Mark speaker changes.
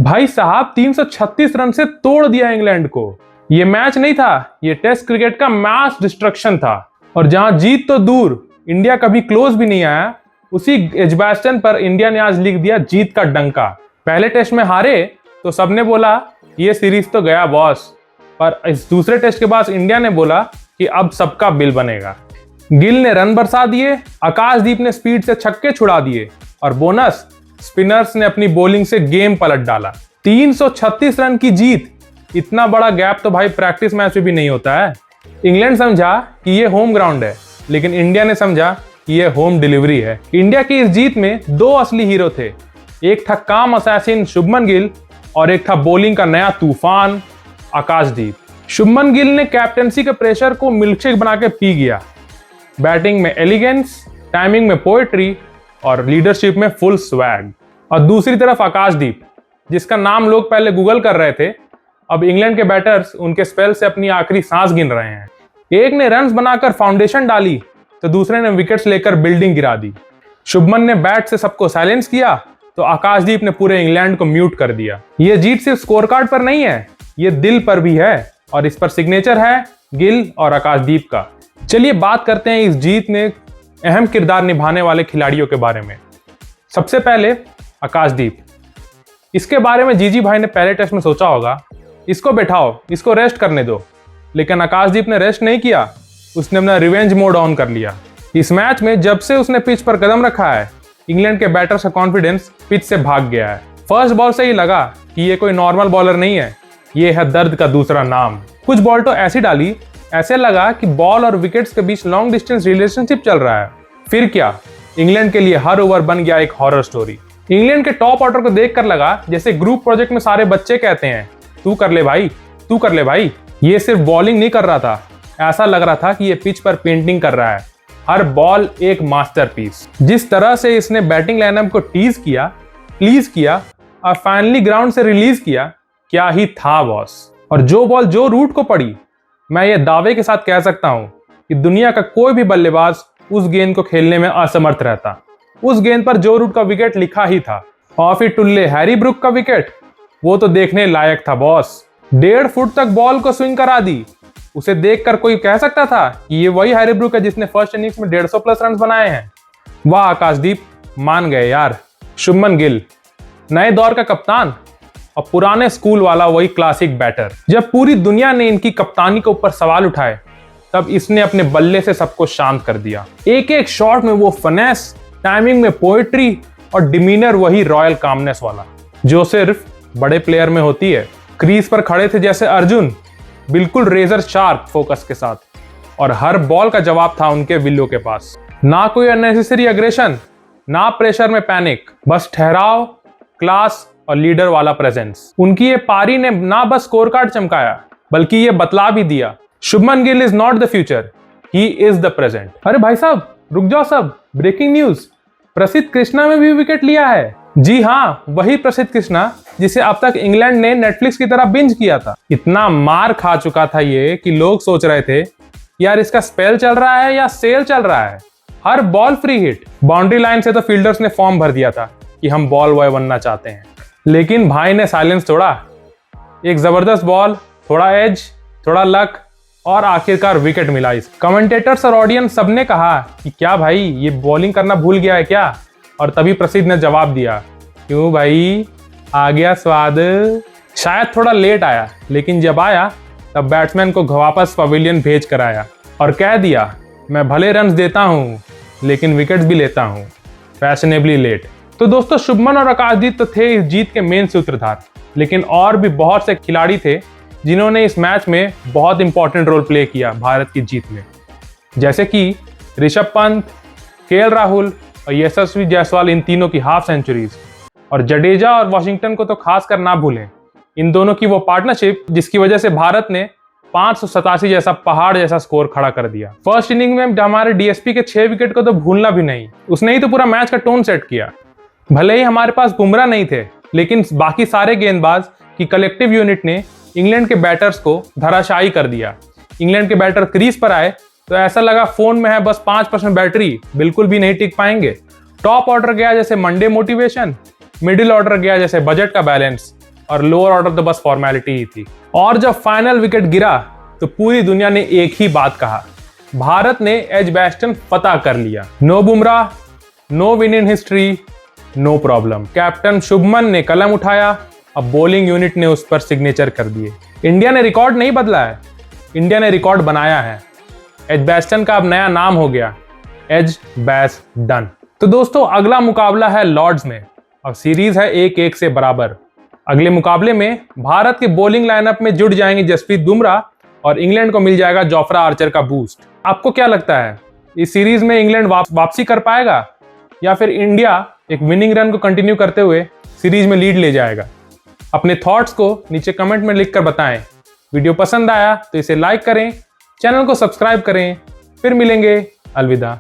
Speaker 1: भाई साहब 336 रन से तोड़ दिया इंग्लैंड को। ये मैच नहीं था, ये टेस्ट क्रिकेट का मास डिस्ट्रक्शन था। और जहां जीत तो दूर, इंडिया कभी क्लोज भी नहीं आया, उसी एजबास्टन पर इंडिया ने आज लिख दिया जीत का डंका। पहले टेस्ट में हारे तो सबने बोला ये सीरीज तो गया बॉस, पर इस दूसरे टेस्ट के बाद इंडिया ने बोला कि अब सबका बिल बनेगा। गिल ने रन बरसा दिए, आकाशदीप ने स्पीड से छक्के छुड़ा दिए और बोनस स्पिनर्स ने अपनी बॉलिंग से गेम पलट डाला। 336 रन की जीत, इतना बड़ा गैप तो भाई प्रैक्टिस मैच में भी नहीं होता है। इंग्लैंड समझा कि ये होम ग्राउंड है, लेकिन इंडिया ने समझा कि ये होम डिलीवरी है। इंडिया की इस जीत में दो असली हीरो थे, एक था काम असैसिन शुभमन गिल और एक था बॉलिंग का नया तूफान आकाशदीप। शुभमन गिल ने कैप्टेंसी के प्रेशर को मिल्कशेक बना के पी गया। बैटिंग में एलिगेंस, टाइमिंग में पोएट्री और लीडरशिप में फुल स्वैग। और दूसरी तरफ आकाशदीप, जिसका नाम लोग पहले गूगल कर रहे थे, अब इंग्लैंड के बैटर्स उनके स्पेल से अपनी आखिरी सांस गिन रहे हैं। एक ने रन्स बनाकर फाउंडेशन डाली तो दूसरे ने विकेट्स लेकर बिल्डिंग गिरा दी। शुभमन ने बैट से सबको साइलेंस किया तो आकाशदीप ने पूरे इंग्लैंड को म्यूट कर दिया। ये जीत सिर्फ स्कोर कार्ड पर नहीं है, ये दिल पर भी है और इस पर सिग्नेचर है गिल और आकाशदीप का। चलिए बात करते हैं इस जीत में अहम किरदार निभाने वाले खिलाड़ियों के बारे में। सबसे पहले आकाशदीप। इसके बारे में जीजी भाई ने पहले टेस्ट में सोचा होगा, इसको बैठाओ, इसको रेस्ट करने दो, लेकिन आकाशदीप ने रेस्ट नहीं किया, उसने अपना रिवेंज मोड ऑन कर लिया। इस मैच में जब से उसने पिच पर कदम रखा है, इंग्लैंड के बैटर्स का कॉन्फिडेंस पिच से भाग गया है। फर्स्ट बॉल से ही लगा कि ये कोई नॉर्मल बॉलर नहीं है, ये है दर्द का दूसरा नाम। कुछ बॉल तो ऐसी डाली, ऐसे लगा कि बॉल और विकेट्स के बीच लॉन्ग डिस्टेंस रिलेशनशिप चल रहा है। फिर क्या, इंग्लैंड के लिए हर ओवर बन गया एक हॉरर स्टोरी। इंग्लैंड के टॉप ऑर्डर को देखकर लगा जैसे ग्रुप प्रोजेक्ट में सारे बच्चे कहते हैं, तू कर ले भाई, तू कर ले भाई। ये सिर्फ बॉलिंग नहीं कर रहा था, ऐसा लग रहा था कि ये पिच पर पेंटिंग कर रहा है। हर बॉल एक मास्टरपीस। जिस तरह से इसने बैटिंग लाइनअप को टीज किया, प्लीज किया और फाइनली ग्राउंड से रिलीज किया, क्या ही था बॉस। और जो बॉल जो रूट को पड़ी, मैं ये दावे के साथ कह सकता हूं कि दुनिया का कोई भी बल्लेबाज उस गेंद को खेलने में असमर्थ रहता। उस गेंद पर जो रूट का विकेट लिखा ही था। और फिर टुल्ले हैरी ब्रुक का विकेट, वो तो देखने लायक था बॉस। 1.5 फुट तक बॉल को स्विंग करा दी। उसे देखकर कोई कह सकता था कि ये वही हैरी ब्रुक है जिसने फर्स्ट इनिंग्स में 150 प्लस रन बनाए हैं। वाह आकाशदीप, मान गए यार। शुभमन गिल, नए दौर का कप्तान और पुराने स्कूल वाला वही क्लासिक बैटर। जब पूरी दुनिया ने इनकी कप्तानी के ऊपर सवाल उठाए, तब इसने अपने बल्ले से सबको शांत कर दिया। एक एक शॉट में वो फनेस, टाइमिंग में पोएट्री और डिमीनर वही रॉयल कामनेस वाला जो सिर्फ बड़े प्लेयर में होती है। क्रीज पर खड़े थे जैसे अर्जुन, बिल्कुल रेजर शार्प फोकस के साथ, और हर बॉल का जवाब था उनके विल्लो के पास। ना कोई अननेसेसरी अग्रेशन, ना प्रेशर में पैनिक, बस ठहराव, क्लास और लीडर वाला प्रेजेंस। उनकी ये पारी ने ना बस स्कोर कार्ड चमकाया, बल्कि ये बतला भी दिया, Shubman Gill is not the future, he is the present. अरे भाई साहब रुक जाओ सब, ब्रेकिंग न्यूज, प्रसिद्ध कृष्णा में भी विकेट लिया है। जी हाँ, वही प्रसिद्ध कृष्णा जिसे अब तक इंग्लैंड ने नेटफ्लिक्स की तरह बिंज किया था। इतना मार खा चुका था ये कि लोग सोच रहे थे यार इसका स्पेल चल रहा है या सेल चल रहा है। हर ball free hit, boundary line से तो फील्डर्स ने फॉर्म भर दिया था कि हम बॉल बॉय बनना चाहते हैं, लेकिन भाई ने साइलेंस तोड़ा। एक जबरदस्त बॉल, थोड़ा एज, थोड़ा लक और आखिरकार विकेट मिला। इस कमेंटेटर्स और ऑडियंस सबने कहा कि क्या भाई ये बॉलिंग करना भूल गया है क्या? और तभी प्रसिद्ध ने जवाब दिया, क्यों भाई, आ गया स्वाद। शायद थोड़ा लेट आया, लेकिन जब आया तब बैट्समैन को वापस पवेलियन भेज कर आया और कह दिया, मैं भले रन्स देता हूं लेकिन विकेट्स भी लेता हूं, फैशनेबली लेट। तो दोस्तों, शुभमन और आकाशदीप तो थे इस जीत के मेन सूत्रधार, लेकिन और भी बहुत से खिलाड़ी थे जिन्होंने इस मैच में बहुत इंपॉर्टेंट रोल प्ले किया भारत की जीत में, जैसे कि ऋषभ पंत, केएल राहुल और यशस्वी जायसवाल, इन तीनों की हाफ सेंचुरीज, और जडेजा और वॉशिंगटन को तो खासकर ना भूलें। इन दोनों की वो पार्टनरशिप जिसकी वजह से भारत ने 587 जैसा पहाड़ जैसा स्कोर खड़ा कर दिया। फर्स्ट इनिंग में हमारे डीएसपी के 6 विकेट को तो भूलना भी नहीं, उसने ही तो पूरा मैच का टोन सेट किया। भले ही हमारे पास बुमराह नहीं थे, लेकिन बाकी सारे गेंदबाज की कलेक्टिव यूनिट ने इंग्लैंड के बैटर्स को धराशायी कर दिया। इंग्लैंड के बैटर क्रीज पर आए तो ऐसा लगा फोन में है बस 5% बैटरी, बिल्कुल भी नहीं टिक पाएंगे। टॉप ऑर्डर गया जैसे मंडे मोटिवेशन, मिडिल ऑर्डर गया जैसे बजट का बैलेंस, और लोअर ऑर्डर तो बस फॉर्मेलिटी ही थी। और जब फाइनल विकेट गिरा तो पूरी दुनिया ने एक ही बात कहा, भारत ने एजबैस्टन फतह कर लिया। No Bumrah, no win in history, no problem. Captain Shubman ने कलम उठाया, अब बॉलिंग यूनिट ने उस पर सिग्नेचर कर दिए। इंडिया ने रिकॉर्ड नहीं बदला है, इंडिया ने रिकॉर्ड बनाया है। एजबैस्टन का अब नया नाम हो गया, एजबैस्टन। तो दोस्तों अगला मुकाबला है लॉर्ड्स में और सीरीज है 1-1 से बराबर। अगले मुकाबले में भारत के बॉलिंग लाइनअप में जुड़ जाएंगे जसप्रीत बुमराह और इंग्लैंड को मिल जाएगा जोफ्रा आर्चर का बूस्ट। आपको क्या लगता है, इस सीरीज में इंग्लैंड वापसी कर पाएगा या फिर इंडिया एक विनिंग रन को कंटिन्यू करते हुए सीरीज में लीड ले जाएगा? अपने थॉट्स को नीचे कमेंट में लिखकर बताएं। वीडियो पसंद आया तो इसे लाइक करें, चैनल को सब्सक्राइब करें। फिर मिलेंगे, अलविदा।